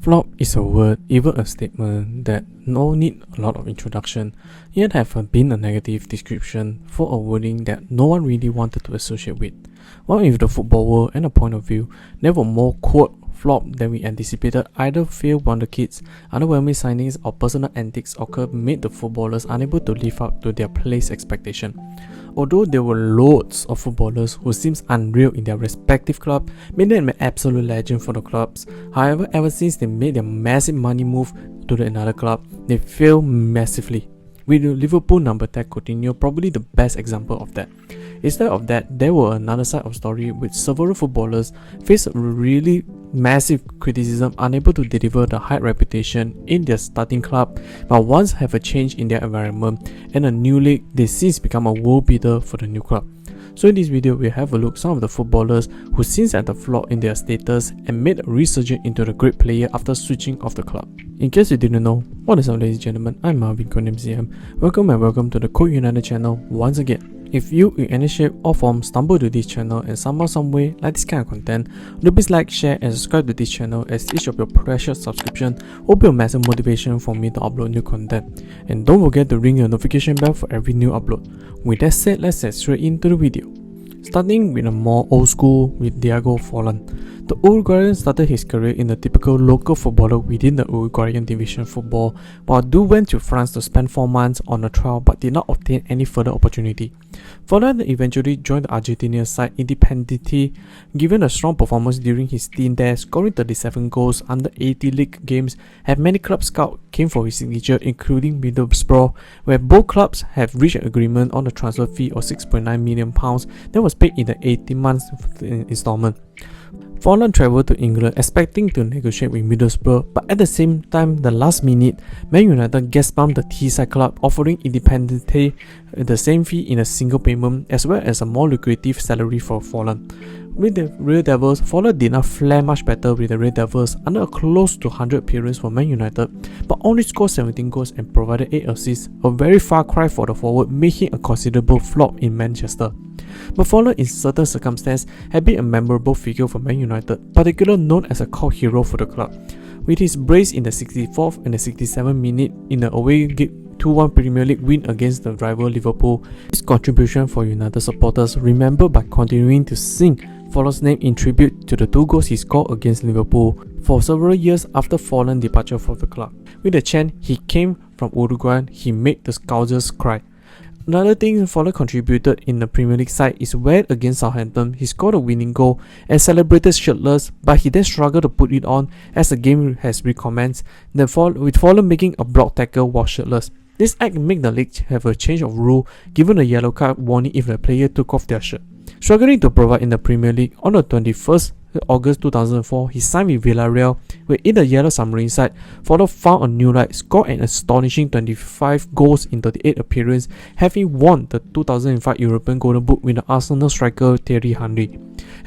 Flop is a word, even a statement that no need a lot of introduction, yet have been a negative description for a wording that no one really wanted to associate with. While in the football world and a point of view, there were more quote flop than we anticipated. Either failed wonder kids, underwhelming signings, or personal antics occurred made the footballers unable to live up to their place expectation. Although there were loads of footballers who seems unreal in their respective club, made them an absolute legend for the clubs. However, ever since they made their massive money move to another club, they failed massively. With the Liverpool number 10 Coutinho probably the best example of that. Instead of that, there were another side of story with several footballers faced really massive criticism, unable to deliver the high reputation in their starting club, but once have a change in their environment and a new league, they since become a world beater for the new club. So in this video, we'll have a look at some of the footballers who since had a flaw in their status and made a resurgence into the great player after switching of the club. In case you didn't know, what is up ladies and gentlemen, I'm Marvin, codename. Welcome to the Code United channel once again. If you in any shape or form stumble to this channel and somehow some way like this kind of content, do please like, share and subscribe to this channel, as each of your precious subscription will be a massive motivation for me to upload new content. And don't forget to ring your notification bell for every new upload. With that said, let's get straight into the video. Starting with a more old school with Diego Forlan. The Uruguayan started his career in a typical local footballer within the Uruguayan division football, while Du went to France to spend 4 months on a trial but did not obtain any further opportunity. Forlan eventually joined the Argentinian side Independiente, given a strong performance during his stint there, scoring 37 goals under 80 league games. Have many club scouts came for his signature, including Middlesbrough, where both clubs have reached an agreement on a transfer fee of £6.9 million that was paid in the 18 months installment. Forlan travelled to England expecting to negotiate with Middlesbrough, but at the same time, the last minute, Man Utd gas-bumped the Teesside club, offering Independiente the same fee in a single payment, as well as a more lucrative salary for Forlan. With the Red Devils, Forlan did not fare much better with the Red Devils under a close to 100 appearance for Man Utd, but only scored 17 goals and provided 8 assists. A very far cry for the forward, making a considerable flop in Manchester. But Forlan in certain circumstances had been a memorable figure for Man Utd, particularly known as a cult hero for the club. With his brace in the 64th and the 67th minute in the away 2-1 Premier League win against the rival Liverpool, his contribution for United supporters remembered by continuing to sing Forlan's name in tribute to the 2 goals he scored against Liverpool for several years after Forlan's departure from the club. With the chant "He came from Uruguay, he made the Scousers cry." Another thing Forlan contributed in the Premier League side is where against Southampton he scored a winning goal and celebrated shirtless, but he then struggled to put it on as the game has recommenced, with Forlan making a block tackle while shirtless. This act made the league have a change of rule, given a yellow card warning if the player took off their shirt. Struggling to provide in the Premier League, on the 21st August 2004, he signed with Villarreal, where in the Yellow Submarine side, Forlan found a new light, scored an astonishing 25 goals in 38 appearances, having won the 2005 European Golden Boot with the Arsenal striker Thierry Henry.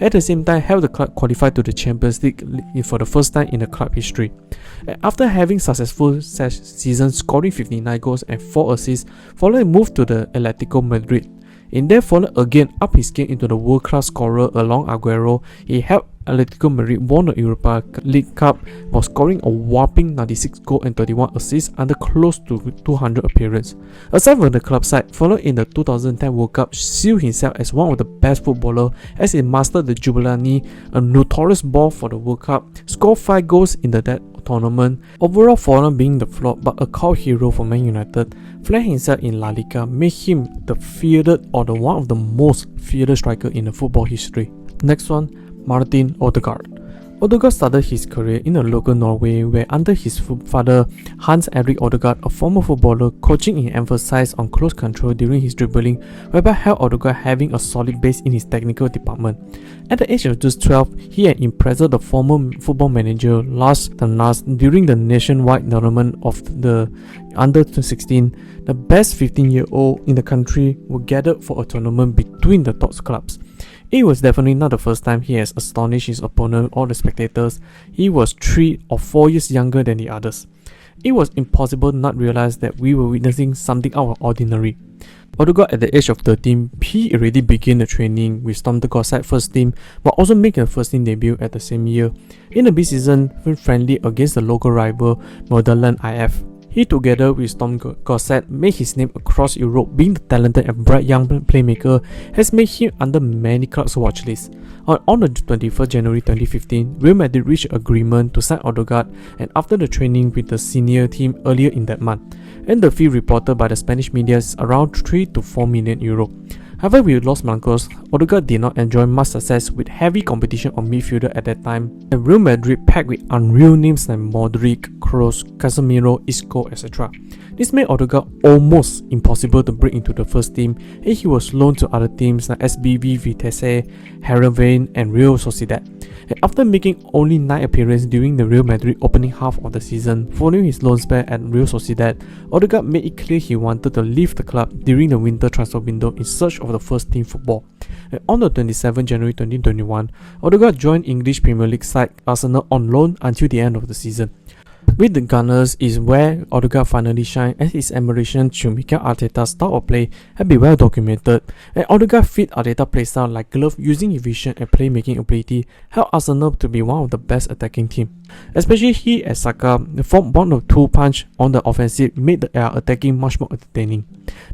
At the same time, helped the club qualify to the Champions League for the first time in the club history. After having successful season scoring 59 goals and 4 assists, Forlan moved to the Atletico Madrid. In there, Forlan again upped his game into the world-class scorer along Aguero. He helped Atletico Madrid won the Europa League Cup while scoring a whopping 96 goals and 31 assists under close to 200 appearances. Aside from the club side, Forlan in the 2010 World Cup sealed himself as one of the best footballers as he mastered the Jubilani, a notorious ball for the World Cup, scored 5 goals in that tournament. Overall, Forlan being the flop but a cult hero for Man Utd, flagged himself in La Liga, made him the feared or the one of the most feared striker in the football history. Next one, Martin Odegaard. Odegaard started his career in the local Norway, where under his father Hans-Erik Odegaard, a former footballer, coaching in emphasized on close control during his dribbling, whereby helped Odegaard having a solid base in his technical department. At the age of just 12, he had impressed the former football manager Lars during the nationwide tournament of the under 16. The best 15-year-old in the country were gathered for a tournament between the top clubs. It was definitely not the first time he has astonished his opponent or the spectators. He was 3 or 4 years younger than the others. It was impossible to not realize that we were witnessing something out of ordinary. Odegaard at the age of 13, he already began the training with Storm the Gossett first team, but also making a first team debut at the same year. In the mid-season friendly against the local rival Netherlands IF, he together with Storm Gossett made his name across Europe. Being the talented and bright young playmaker has made him under many clubs' watch lists. On the 21st January 2015, Real Madrid reached agreement to sign Odegaard, and after the training with the senior team earlier in that month, and the fee reported by the Spanish media is around 3 to 4 million euro. However, with Los Blancos, Odegaard did not enjoy much success with heavy competition on midfielder at that time, and Real Madrid packed with unreal names like Modric, Kroos, Casemiro, Isco, etc. This made Odegaard almost impossible to break into the first team, and he was loaned to other teams like SBV Vitesse, Heerenveen, and Real Sociedad. And after making only 9 appearances during the Real Madrid opening half of the season, following his loan spell at Real Sociedad, Odegaard made it clear he wanted to leave the club during the winter transfer window in search of the first team football. And on the 27th January 2021, Odegaard joined English Premier League side Arsenal on loan until the end of the season. With the Gunners is where Odegaard finally shined, as his admiration to Mikel Arteta's style of play had been well documented, and Odegaard fit Arteta's playstyle like glove, using his vision and playmaking ability helped Arsenal to be one of the best attacking teams. Especially he and Saka, the form one of two punch on the offensive made the attacking much more entertaining.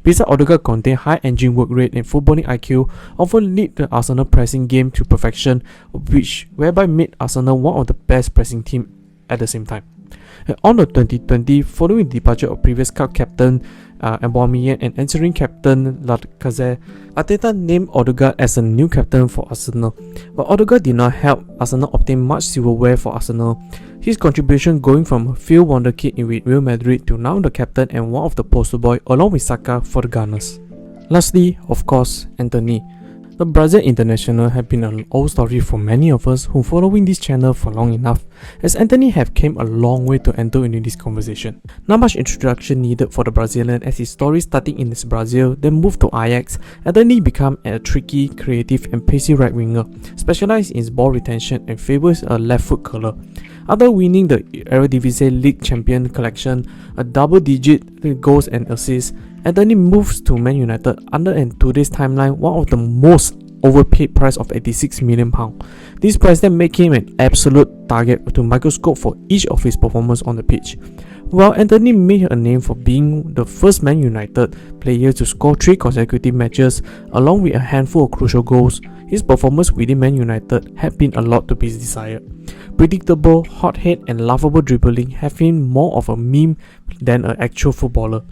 Besides, Odegaard contained high engine work rate and footballing IQ, often lead the Arsenal pressing game to perfection, whereby made Arsenal one of the best pressing teams at the same time. On the 2020, following the departure of previous club captain Aubameyang and entering captain Lacazette, Arteta named Odegaard as a new captain for Arsenal. But Odegaard did not help Arsenal obtain much silverware for Arsenal. His contribution going from a field wonder kid with Real Madrid to now the captain and one of the poster boy along with Saka for the Gunners. Lastly, of course, Antony. The Brazil international have been an old story for many of us who following this channel for long enough, as Antony have came a long way to enter into this conversation. Not much introduction needed for the Brazilian, as his story starting in Brazil, then moved to Ajax. Antony became a tricky, creative and pacey right winger, specialized in his ball retention and favours a left foot curler. After winning the Eredivisie League Champion collection, a double-digit goals and assists, Antony moves to Man United under and today's timeline one of the most overpaid price of £86 million. This price then made him an absolute target to microscope for each of his performances on the pitch. While Antony made a name for being the first Man United player to score 3 consecutive matches along with a handful of crucial goals, his performance within Man United had been a lot to be desired. Predictable, hot-head and laughable dribbling have been more of a meme than an actual footballer.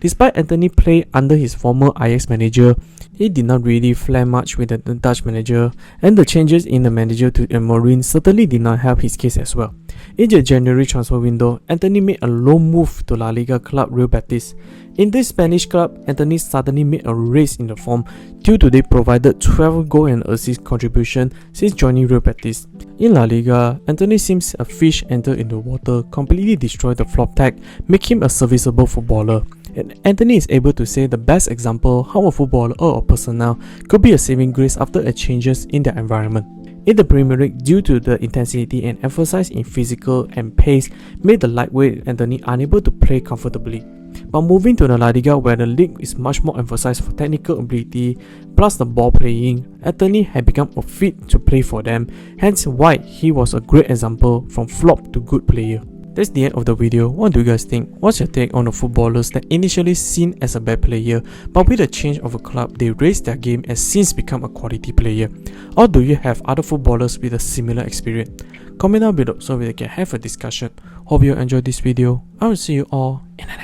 Despite Antony play under his former Ajax manager, he did not really flare much with the Dutch manager, and the changes in the manager to Marvin certainly did not help his case as well. In the January transfer window, Antony made a loan move to La Liga club Real Betis. In this Spanish club, Antony suddenly made a race in the form due to they provided 12 goal and assist contribution since joining Real Betis. In La Liga, Antony seems a fish entered into water, completely destroyed the flop tag, make him a serviceable footballer. And Antony is able to say the best example how a footballer or a personnel could be a saving grace after a changes in their environment. In the Premier League, due to the intensity and emphasis in physical and pace, made the lightweight Antony unable to play comfortably. But moving to the La Liga, where the league is much more emphasized for technical ability plus the ball playing, Antony had become a fit to play for them, hence why he was a great example from flop to good player. That's the end of the video. What do you guys think? What's your take on the footballers that initially seen as a bad player, but with a change of a club, they raised their game and since become a quality player? Or do you have other footballers with a similar experience? Comment down below so we can have a discussion. Hope you enjoyed this video. I will see you all in the